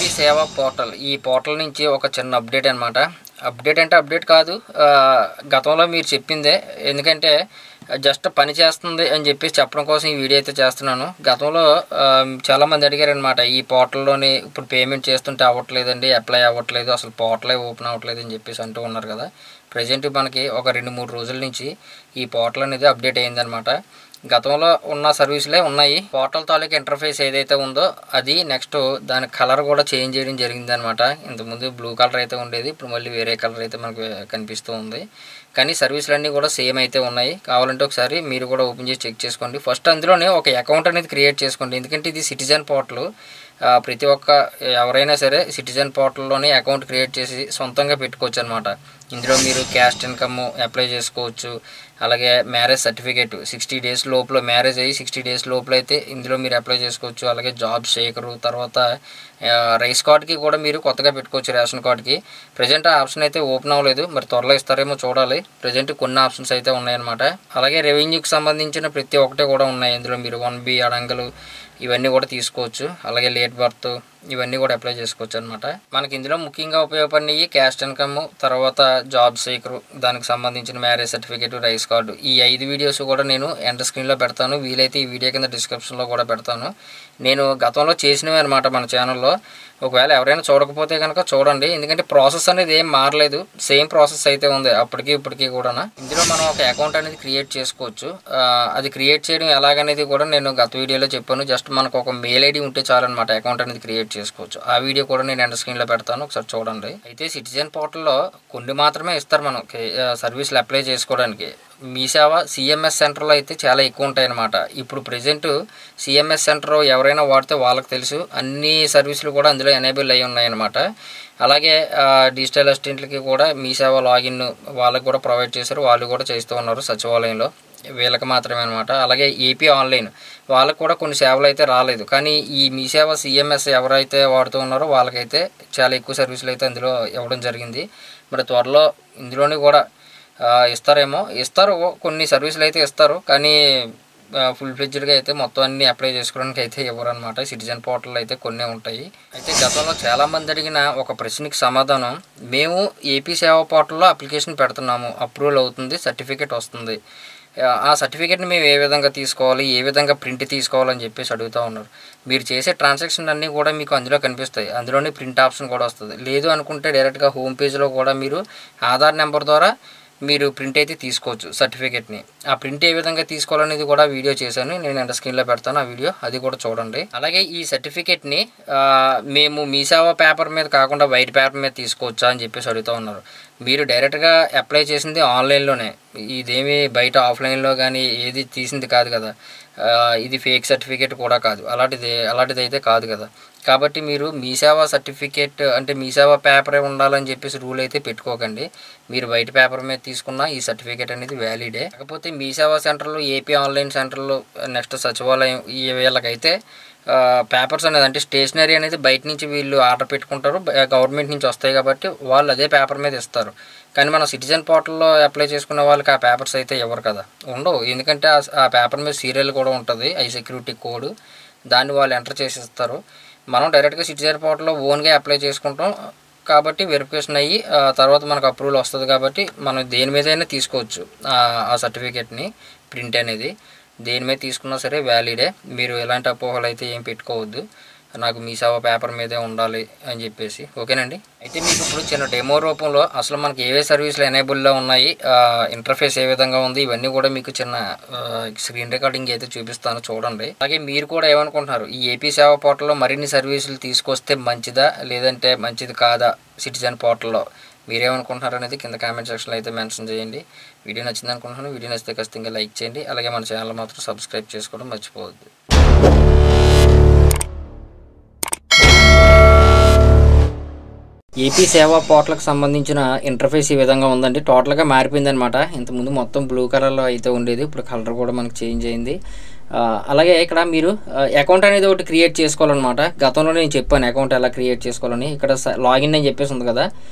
AP సేవా portal ఈ portal నుంచి ఒక చిన్న అప్డేట్ అనమాట. అప్డేట్ అంటే అప్డేట్ కాదు, గతంలో మీరు చెప్పిందే. ఎందుకంటే జస్ట్ పని చేస్తుంది అని చెప్పేసి చెప్పడం కోసం ఈ వీడియో అయితే చేస్తున్నాను. గతంలో చాలామంది అడిగారనమాట, ఈ పోర్టల్లోని ఇప్పుడు పేమెంట్ చేస్తుంటే అవ్వట్లేదండి, అప్లై అవ్వట్లేదు, అసలు పోర్టలే ఓపెన్ అవ్వట్లేదు అని చెప్పేసి అంటూ ఉన్నారు కదా. ప్రజెంట్ మనకి ఒక 2-3 రోజుల నుంచి ఈ పోర్టల్ అనేది అప్డేట్ అయిందనమాట. గతంలో ఉన్న సర్వీసులే ఉన్నాయి. పోర్టల్ తాలూకు ఇంటర్ఫేస్ ఏదైతే ఉందో అది నెక్స్ట్ దాని కలర్ కూడా చేంజ్ చేయడం జరిగిందనమాట. ఇంతకుముందు బ్లూ కలర్ అయితే ఉండేది, ఇప్పుడు మళ్ళీ వేరే కలర్ అయితే మనకు కనిపిస్తూ ఉంది. కానీ సర్వీసులన్నీ కూడా సేమ్ అయితే ఉన్నాయి. కావాలంటే ఒకసారి మీరు కూడా ఓపెన్ చేసి చెక్ చేసుకోండి. ఫస్ట్ అందులోనే ఒక అకౌంట్ అనేది క్రియేట్ చేసుకోండి. ఎందుకంటే ఇది సిటిజన్ పోర్టల్. ప్రతి ఒక్క ఎవరైనా సరే సిటిజన్ పోర్టల్లోనే అకౌంట్ క్రియేట్ చేసి సొంతంగా పెట్టుకోవచ్చు అనమాట. ఇందులో మీరు క్యాస్ట్ ఇన్కమ్ అప్లై చేసుకోవచ్చు. అలాగే మ్యారేజ్ సర్టిఫికేట్ 60 డేస్ లోపల, మ్యారేజ్ అయ్యి 60 డేస్ లోపల అయితే ఇందులో మీరు అప్లై చేసుకోవచ్చు. అలాగే జాబ్ షేకరు, తర్వాత రైస్ కార్డ్కి కూడా మీరు కొత్తగా పెట్టుకోవచ్చు, రేషన్ కార్డ్కి. ప్రజెంట్ ఆ ఆప్షన్ అయితే ఓపెన్ అవ్వలేదు, మరి త్వరలో ఇస్తారేమో చూడాలి. ప్రజెంట్ కొన్ని ఆప్షన్స్ అయితే ఉన్నాయన్నమాట. అలాగే రెవెన్యూకి సంబంధించిన ప్రతి ఒక్కటి కూడా ఉన్నాయి. ఇందులో మీరు 1B అడంగలు ఇవన్నీ కూడా తీసుకోవచ్చు. అలాగే లేట్ బర్త్ ఇవన్నీ కూడా అప్లై చేసుకోవచ్చు అనమాట. మనకి ఇందులో ముఖ్యంగా ఉపయోగపడినవి క్యాస్ట్ ఇన్కమ్, తర్వాత జాబ్ సీకరు, దానికి సంబంధించిన మ్యారేజ్ సర్టిఫికేట్, రైస్ కార్డు. ఈ 5 వీడియోస్ కూడా నేను ఎండ్ స్క్రీన్లో పెడతాను. వీలైతే ఈ వీడియో కింద డిస్క్రిప్షన్లో కూడా పెడతాను. నేను గతంలో చేసినవి అనమాట మన ఛానల్లో. ఒకవేళ ఎవరైనా చూడకపోతే కనుక చూడండి. ఎందుకంటే ప్రాసెస్ అనేది ఏం మారలేదు, సేమ్ ప్రాసెస్ అయితే ఉంది అప్పటికి ఇప్పటికీ కూడా. ఇందులో మనం ఒక అకౌంట్ అనేది క్రియేట్ చేసుకోవచ్చు. అది క్రియేట్ చేయడం ఎలాగనేది కూడా నేను గత వీడియోలో చెప్పాను. జస్ట్ మనకు ఒక మెయిల్ ఐడి ఉంటే చాలన్నమాట, అకౌంట్ అనేది క్రియేట్ చేసుకోవచ్చు. ఆ వీడియో కూడా నేను ఎండ్ స్క్రీన్లో పెడతాను, ఒకసారి చూడండి. అయితే సిటిజన్ పోర్టల్లో కొన్ని మాత్రమే ఇస్తారు మనం సర్వీసులు అప్లై చేసుకోవడానికి. మీ సేవ సిఎంఎస్ సెంటర్లో అయితే చాలా ఎక్కువ ఉంటాయి అన్నమాట. ఇప్పుడు ప్రజెంట్ సిఎంఎస్ సెంటర్ ఎవరైనా వాడితే వాళ్ళకి తెలుసు, అన్ని సర్వీసులు కూడా అందులో ఎనేబుల్ అయి ఉన్నాయన్నమాట. అలాగే డిజిటల్ అసిస్టెంట్లకి కూడా మీ సేవ లాగిన్ వాళ్ళకి కూడా ప్రొవైడ్ చేశారు, వాళ్ళు కూడా చేస్తూ ఉన్నారు సచివాలయంలో, వీళ్ళకి మాత్రమే అనమాట. అలాగే ఏపీ ఆన్లైన్ వాళ్ళకు కూడా కొన్ని సేవలు అయితే రాలేదు, కానీ ఈ మీ సేవ సిఎంఎస్ ఎవరైతే వాడుతూ ఉన్నారో వాళ్ళకైతే చాలా ఎక్కువ సర్వీసులు అయితే అందులో ఇవ్వడం జరిగింది. మరి త్వరలో ఇందులోని కూడా ఇస్తారు, కొన్ని సర్వీసులు అయితే ఇస్తారు, కానీ ఫుల్ ఫ్లెడ్జ్డ్గా అయితే మొత్తం అన్ని అప్లై చేసుకోవడానికి అయితే ఇవ్వరు అనమాట. సిటిజన్ పోర్టల్ అయితే కొన్ని ఉంటాయి. అయితే గతంలో చాలామంది అడిగిన ఒక ప్రశ్నకి సమాధానం, మేము ఏపీ సేవా పోర్టల్లో అప్లికేషన్ పెడుతున్నాము, అప్రూవల్ అవుతుంది, సర్టిఫికేట్ వస్తుంది, ఆ సర్టిఫికేట్ని మేము ఏ విధంగా తీసుకోవాలి, ఏ విధంగా ప్రింట్ తీసుకోవాలని చెప్పేసి అడుగుతూ ఉన్నారు. మీరు చేసే ట్రాన్సాక్షన్ అన్నీ కూడా మీకు అందులో కనిపిస్తాయి. అందులోనే ప్రింట్ ఆప్షన్ కూడా వస్తుంది. లేదు అనుకుంటే డైరెక్ట్గా హోమ్ పేజ్లో కూడా మీరు ఆధార్ నెంబర్ ద్వారా మీరు ప్రింట్ అయితే తీసుకోవచ్చు సర్టిఫికేట్ని. ఆ ప్రింట్ ఏ విధంగా తీసుకోవాలనేది కూడా వీడియో చేశాను, నేను ఎండ్ స్క్రీన్లో పెడతాను, ఆ వీడియో అది కూడా చూడండి. అలాగే ఈ సర్టిఫికేట్ని మేము మీ సేవ పేపర్ మీద కాకుండా వైట్ పేపర్ మీద తీసుకోవచ్చా అని చెప్పేసి అడుగుతూ ఉన్నారు. మీరు డైరెక్ట్గా అప్లై చేసింది ఆన్లైన్లోనే, ఇదేమి బయట ఆఫ్లైన్లో కానీ ఏది తీసింది కాదు కదా, ఇది ఫేక్ సర్టిఫికేట్ కూడా కాదు, అలాంటిది అయితే కాదు కదా. కాబట్టి మీరు మీ సేవ సర్టిఫికేట్ అంటే మీ సేవ పేపరే ఉండాలని చెప్పేసి రూల్ అయితే పెట్టుకోకండి. మీరు బయట పేపర్ మీద తీసుకున్న ఈ సర్టిఫికేట్ అనేది వ్యాలిడే. కాకపోతే మీ సేవా సెంటర్లు, ఏపీ ఆన్లైన్ సెంటర్లు, నెక్స్ట్ సచివాలయం, ఈ వీళ్ళకైతే పేపర్స్ అనేది అంటే స్టేషనరీ అనేది బయట నుంచి వీళ్ళు ఆర్డర్ పెట్టుకుంటారు, గవర్నమెంట్ నుంచి వస్తాయి కాబట్టి వాళ్ళు అదే పేపర్ మీద ఇస్తారు. కానీ మనం సిటిజన్ పోర్టల్లో అప్లై చేసుకున్న వాళ్ళకి ఆ పేపర్స్ అయితే ఇవ్వరు కదా, ఉండవు. ఎందుకంటే ఆ పేపర్ మీద సీరియల్ కూడా ఉంటుంది, ఐ సెక్యూరిటీ కోడ్, దాన్ని వాళ్ళు ఎంటర్ చేసి ఇస్తారు. మనం డైరెక్ట్గా సిటిజన్ పోర్టల్లో ఓన్గా అప్లై చేసుకుంటాం కాబట్టి వెరిఫికేషన్ అయ్యి తర్వాత మనకు అప్రూవల్ వస్తుంది. కాబట్టి మనం దేని మీదైనా తీసుకోవచ్చు ఆ సర్టిఫికేట్ని, ప్రింట్ అనేది దేని మీద తీసుకున్నా సరే వ్యాలిడే. మీరు ఎలాంటి అపోహలు అయితే ఏం పెట్టుకోవద్దు, నాకు మీ సేవ పేపర్ మీదే ఉండాలి అని చెప్పేసి. ఓకేనండి. అయితే మీకు ఇప్పుడు చిన్న డెమో రూపంలో అసలు మనకి ఏవే సర్వీసులు ఎనేబుల్లో ఉన్నాయి, ఇంటర్ఫేస్ ఏ విధంగా ఉంది, ఇవన్నీ కూడా మీకు చిన్న స్క్రీన్ రికార్డింగ్ అయితే చూపిస్తాను, చూడండి. అలాగే మీరు కూడా ఏమనుకుంటున్నారు, ఈ ఏపీ సేవా పోర్టల్లో మరిన్ని సర్వీసులు తీసుకొస్తే మంచిదా లేదంటే మంచిది కాదా సిటిజన్ పోర్టల్లో, మీరేమనుకుంటున్నారు అనేది కింద కామెంట్ సెక్షన్లో అయితే మెన్షన్ చేయండి. వీడియో నచ్చింది అనుకుంటున్నాను. వీడియో నచ్చితే ఖచ్చితంగా లైక్ చేయండి. అలాగే మన ఛానల్ మాత్రం సబ్స్క్రైబ్ చేసుకోవడం మర్చిపోవద్దు. ఏపీ సేవా పోర్టల్కి సంబంధించిన ఇంటర్ఫేస్ ఈ విధంగా ఉందండి. టోటల్గా మారిపోయింది అనమాట. ఇంతకుముందు మొత్తం బ్లూ కలర్లో అయితే ఉండేది, ఇప్పుడు కలర్ కూడా మనకు చేంజ్ అయింది. అలాగే ఇక్కడ మీరు అకౌంట్ అనేది ఒకటి క్రియేట్ చేసుకోవాలన్నమాట. గతంలో నేను చెప్పాను అకౌంట్ ఎలా క్రియేట్ చేసుకోవాలని. ఇక్కడ లాగిన్ అని చెప్పేసి ఉంది కదా,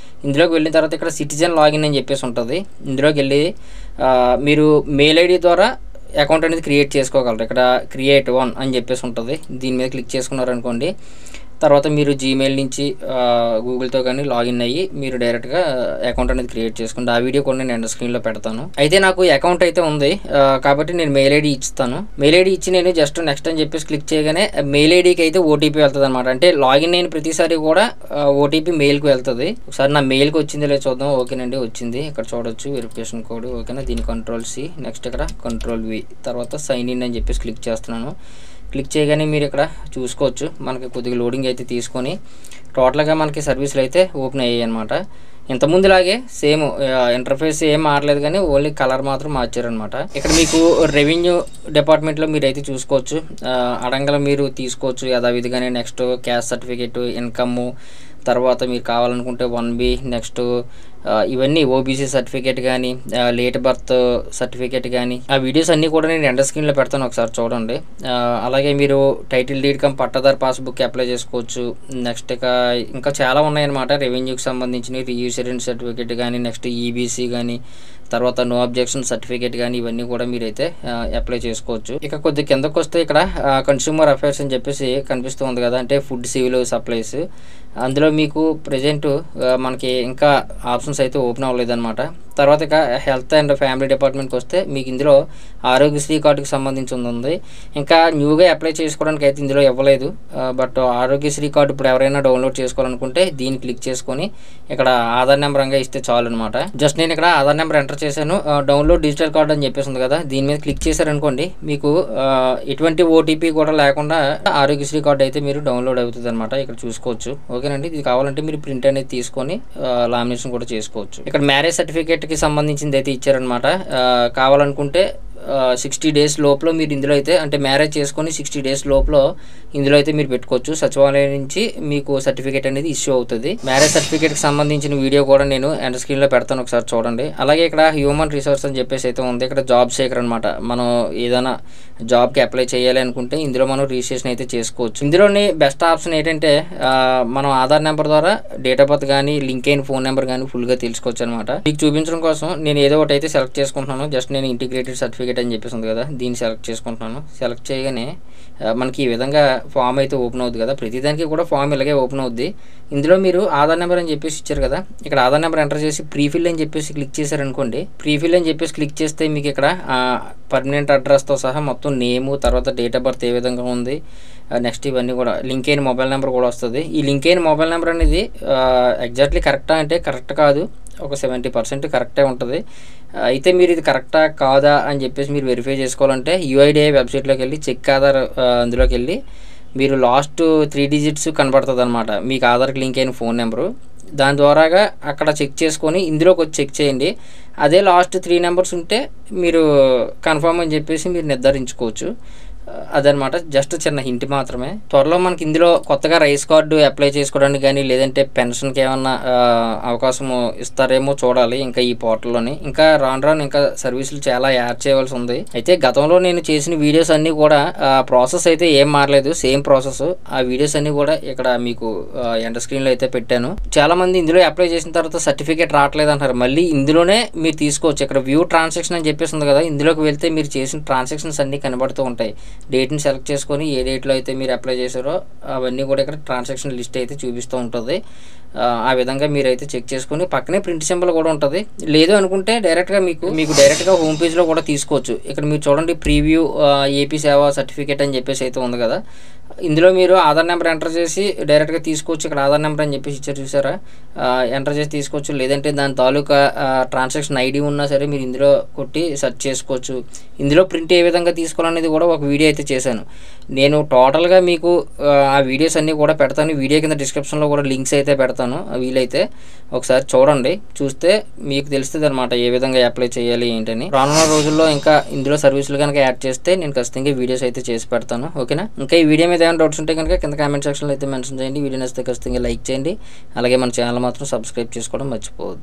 ఇందులోకి వెళ్ళిన తర్వాత ఇక్కడ సిటిజన్ లాగిన్ అని చెప్పేసి ఉంటుంది. ఇందులోకి వెళ్ళి మీరు మెయిల్ ఐడి ద్వారా అకౌంట్ అనేది క్రియేట్ చేసుకోగలరు. ఇక్కడ క్రియేట్ 1 అని చెప్పేసి ఉంటుంది, దీని మీద క్లిక్ చేసుకున్నారనుకోండి తర్వాత మీరు జీమెయిల్ నుంచి గూగుల్తో కానీ లాగిన్ అయ్యి మీరు డైరెక్ట్గా అకౌంట్ అనేది క్రియేట్ చేసుకోండి. ఆ వీడియో కూడా నేను ఎండ్ స్క్రీన్లో పెడతాను. అయితే నాకు అకౌంట్ అయితే ఉంది కాబట్టి నేను మెయిల్ ఐడి ఇస్తాను. మెయిల్ ఐడి ఇచ్చి నేను జస్ట్ నెక్స్ట్ అని చెప్పేసి క్లిక్ చేయగానే మెయిల్ ఐడికి అయితే ఓటీపీ వెళ్తుంది అనమాట. అంటే లాగిన్ అయిన ప్రతిసారి కూడా ఓటీపీ మెయిల్కి వెళ్తుంది. ఒకసారి నా మెయిల్కి వచ్చింది లేదు చూద్దాం. ఓకేనండి, వచ్చింది. ఇక్కడ చూడొచ్చు వెరిఫికేషన్ కోడ్. ఓకేనా, దీని Ctrl+C, నెక్స్ట్ ఇక్కడ Ctrl+V, తర్వాత సైన్ ఇన్ అని చెప్పేసి క్లిక్ చేస్తున్నాను. క్లిక్ చేయగానే మీరు ఇక్కడ చూసుకోవచ్చు మనకి కొద్దిగా లోడింగ్ అయితే తీసుకొని టోటల్గా మనకి సర్వీసులు అయితే ఓపెన్ అయ్యాయి అనమాట. ఇంతకుముందులాగే సేమ్ ఇంటర్ఫేస్ ఏం మారలేదు కానీ ఓన్లీ కలర్ మాత్రం మార్చారనమాట. ఇక్కడ మీకు రెవెన్యూ డిపార్ట్మెంట్లో మీరు అయితే చూసుకోవచ్చు. అడంగల మీరు తీసుకోవచ్చు యథావిధిగానే. నెక్స్ట్ క్యాస్ట్ సర్టిఫికేట్, ఇన్కమ్, తర్వాత మీరు కావాలనుకుంటే 1B, నెక్స్ట్ ఇవన్నీ ఓబీసీ సర్టిఫికేట్ కానీ లేట్ బర్త్ సర్టిఫికేట్ కానీ ఆ వీడియోస్ అన్నీ కూడా నేను ఎండ్ స్క్రీన్లో పెడతాను, ఒకసారి చూడండి. అలాగే మీరు టైటిల్ డీడ్ కమ్ పట్టాదారు పాస్బుక్ అప్లై చేసుకోవచ్చు. నెక్స్ట్ ఇంకా చాలా ఉన్నాయన్నమాట రెవెన్యూకి సంబంధించినవి. రీయూసరెన్స్ సర్టిఫికేట్ కానీ, నెక్స్ట్ ఈబీసీ కానీ, తర్వాత నో అబ్జెక్షన్ సర్టిఫికేట్ కానీ ఇవన్నీ కూడా మీరైతే అప్లై చేసుకోవచ్చు. ఇక కొద్ది కిందకు వస్తే ఇక్కడ కన్స్యూమర్ అఫైర్స్ అని చెప్పేసి కనిపిస్తూ ఉంది కదా, అంటే ఫుడ్ సివిల్ సప్లైస్. అందులో మీకు ప్రజెంట్ మనకి ఇంకా ఆప్షన్స్ అయితే ఓపెన్ అవ్వలేదన్నమాట. తర్వాత ఇక హెల్త్ అండ్ ఫ్యామిలీ డిపార్ట్మెంట్కి వస్తే మీకు ఇందులో ఆరోగ్యశ్రీ కార్డుకి సంబంధించి ఉంది. ఇంకా న్యూగా అప్లై చేసుకోవడానికి అయితే ఇందులో ఇవ్వలేదు. బట్ ఆరోగ్యశ్రీ కార్డు ఇప్పుడు ఎవరైనా డౌన్లోడ్ చేసుకోవాలనుకుంటే దీన్ని క్లిక్ చేసుకొని ఇక్కడ ఆధార్ నెంబర్ అంగా ఇస్తే చాలు అనమాట. జస్ట్ నేను ఇక్కడ ఆధార్ నెంబర్ ఎంటర్ చేశాను. డౌన్లోడ్ డిజిటల్ కార్డు అని చెప్పేసి ఉంది కదా, దీని మీద క్లిక్ చేశారనుకోండి మీకు ఎటువంటి ఓటీపీ కూడా లేకుండా ఆరోగ్యశ్రీ కార్డు అయితే మీరు డౌన్లోడ్ అవుతుంది అనమాట. ఇక్కడ చూసుకోవచ్చు. ఓకేనండి, ఇది కావాలంటే మీరు ప్రింట్ అనేది తీసుకొని లామినేషన్ కూడా చేసుకోవచ్చు. ఇక్కడ మ్యారేజ్ సర్టిఫికేట్కి సంబంధించింది అయితే ఇచ్చారనమాట. కావాలనుకుంటే 60 days లోపల మీరు ఇందులో అయితే, అంటే మ్యారేజ్ చేసుకొని 60 days లోపల ఇందులో అయితే మీరు పెట్టుకోవచ్చు. సచివాలయం నుంచి మీకు సర్టిఫికేట్ అనేది ఇష్యూ అవుతుంది. మ్యారేజ్ సర్టిఫికేట్కి సంబంధించిన వీడియో కూడా నేను ఎండ్ స్క్రీన్లో పెడతాను, ఒకసారి చూడండి. అలాగే ఇక్కడ హ్యూమన్ రిసోర్స్ అని చెప్పేసి అయితే ఉంది. ఇక్కడ జాబ్ సీకర్ అనమాట. మనం ఏదైనా జాబ్కి అప్లై చేయాలి అనుకుంటే ఇందులో మనం రిజిస్ట్రేషన్ అయితే చేసుకోవచ్చు. ఇందులోని బెస్ట్ ఆప్షన్ ఏంటంటే మనం ఆధార్ నెంబర్ ద్వారా డేట్ ఆఫ్ బర్త్ కానీ లింక్ అయిన ఫోన్ నెంబర్ కానీ ఫుల్గా తెలుసుకోవచ్చు అనమాట. మీకు చూపించడం కోసం నేను ఏదో ఒకటి అయితే సెలెక్ట్ చేసుకుంటున్నాను. జస్ట్ నేను ఇంటిగ్రేటెడ్ సర్టిఫికేట్ అని చెప్పేసి ఉంది కదా, దీన్ని సెలెక్ట్ చేసుకుంటున్నాను. సెలెక్ట్ చేయగానే మనకి ఈ విధంగా ఫామ్ అయితే ఓపెన్ అవుతుంది కదా. ప్రతిదానికి కూడా ఫామ్ ఇలాగే ఓపెన్ అవుద్ది. ఇందులో మీరు ఆధార్ నెంబర్ అని చెప్పేసి ఇచ్చారు కదా, ఇక్కడ ఆధార్ నెంబర్ ఎంటర్ చేసి ప్రీఫిల్ అని చెప్పేసి క్లిక్ చేశారనుకోండి. ప్రీఫిల్ అని చెప్పేసి క్లిక్ చేస్తే మీకు ఇక్కడ పర్మనెంట్ అడ్రస్తో సహా మొత్తం నేము, తర్వాత డేట్ ఆఫ్ బర్త్ ఏ విధంగా ఉంది, నెక్స్ట్ ఇవన్నీ కూడా లింక్ అయిన మొబైల్ నెంబర్ కూడా వస్తుంది. ఈ లింక్ అయిన మొబైల్ నెంబర్ అనేది ఎగ్జాక్ట్లీ కరెక్టా అంటే కరెక్ట్ కాదు, ఒక 70% కరెక్టే ఉంటుంది. అయితే మీరు ఇది కరెక్టా కాదా అని చెప్పేసి మీరు వెరిఫై చేసుకోవాలంటే యూఐడిఐ వెబ్సైట్లోకి వెళ్ళి చెక్ ఆధార్ అందులోకి వెళ్ళి మీరు లాస్ట్ 3 digits కనబడుతుంది అనమాట మీకు ఆధార్కి లింక్ అయిన ఫోన్ నెంబరు. దాని ద్వారాగా అక్కడ చెక్ చేసుకొని ఇందులోకి వచ్చి చెక్ చేయండి. అదే లాస్ట్ 3 numbers ఉంటే మీరు కన్ఫర్మ్ అని చెప్పేసి మీరు నిర్ధారించుకోవచ్చు. అదనమాట, జస్ట్ చిన్న హింట్ మాత్రమే. త్వరలో మనకి ఇందులో కొత్తగా రైస్ కార్డు అప్లై చేసుకోవడానికి కానీ లేదంటే పెన్షన్కి ఏమన్నా అవకాశం ఇస్తారేమో చూడాలి ఇంకా ఈ పోర్టల్లోని. ఇంకా రాను ఇంకా సర్వీసులు చాలా యాడ్ చేయవలసి ఉంది. అయితే గతంలో నేను చేసిన వీడియోస్ అన్నీ కూడా ప్రాసెస్ అయితే ఏం మారలేదు, సేమ్ ప్రాసెస్. ఆ వీడియోస్ అన్నీ కూడా ఇక్కడ మీకు ఎండ్ స్క్రీన్లో అయితే పెట్టాను. చాలా మంది ఇందులో అప్లై చేసిన తర్వాత సర్టిఫికేట్ రావట్లేదు అంటారు. మళ్ళీ ఇందులోనే మీరు తీసుకోవచ్చు. ఇక్కడ వ్యూ ట్రాన్సాక్షన్ అని చెప్పేసి ఉంది కదా, ఇందులోకి వెళ్తే మీరు చేసిన ట్రాన్సాక్షన్స్ అన్నీ కనబడుతూ ఉంటాయి. డేట్ని సెలెక్ట్ చేసుకొని ఏ డేట్లో అయితే మీరు అప్లై చేశారో అవన్నీ కూడా ఇక్కడ ట్రాన్సాక్షన్ లిస్ట్ అయితే చూపిస్తూ ఉంటుంది. ఆ విధంగా మీరైతే చెక్ చేసుకొని పక్కనే ప్రింట్ సింబల్ కూడా ఉంటుంది. లేదు అనుకుంటే డైరెక్ట్గా మీకు డైరెక్ట్గా హోమ్ పేజ్లో కూడా తీసుకోవచ్చు. ఇక్కడ మీరు చూడండి ప్రీవ్యూ ఏపీ సేవా సర్టిఫికేట్ అని చెప్పేసి అయితే ఉంది కదా, ఇందులో మీరు ఆధార్ నెంబర్ ఎంటర్ చేసి డైరెక్ట్గా తీసుకోవచ్చు. ఇక్కడ ఆధార్ నెంబర్ అని చెప్పేసి ఇచ్చారు చూసారా, ఎంటర్ చేసి తీసుకోవచ్చు. లేదంటే దాని తాలూకా ట్రాన్సాక్షన్ ఐడి ఉన్నా సరే మీరు ఇందులో కొట్టి సెర్చ్ చేసుకోవచ్చు. ఇందులో ప్రింట్ ఏ విధంగా తీసుకోవాలనేది కూడా ఒక వీడియో అయితే చేశాను నేను. టోటల్గా మీకు ఆ వీడియోస్ అన్నీ కూడా పెడతాను. వీడియో కింద డిస్క్రిప్షన్లో కూడా లింక్స్ అయితే పెడతాను. వీలైతే ఒకసారి చూడండి, చూస్తే మీకు తెలుస్తుంది అనమాట ఏ విధంగా అప్లై చేయాలి ఏంటని. రానున్న రోజుల్లో ఇంకా ఇందులో సర్వీసులు కనుక యాడ్ చేస్తే నేను ఖచ్చితంగా వీడియోస్ అయితే చేసి పెడతాను. ఓకేనా. ఇంకా ఈ వీడియో మీద ఏమైనా డౌట్స్ ఉంటే కనుక కింద కామెంట్ సెక్షన్లో అయితే మెన్షన్ చేయండి. వీడియో నచ్చితే ఖచ్చితంగా లైక్ చేయండి. అలాగే మన ఛానల్ మాత్రం సబ్స్క్రైబ్ చేసుకోవడం మర్చిపోవద్దు.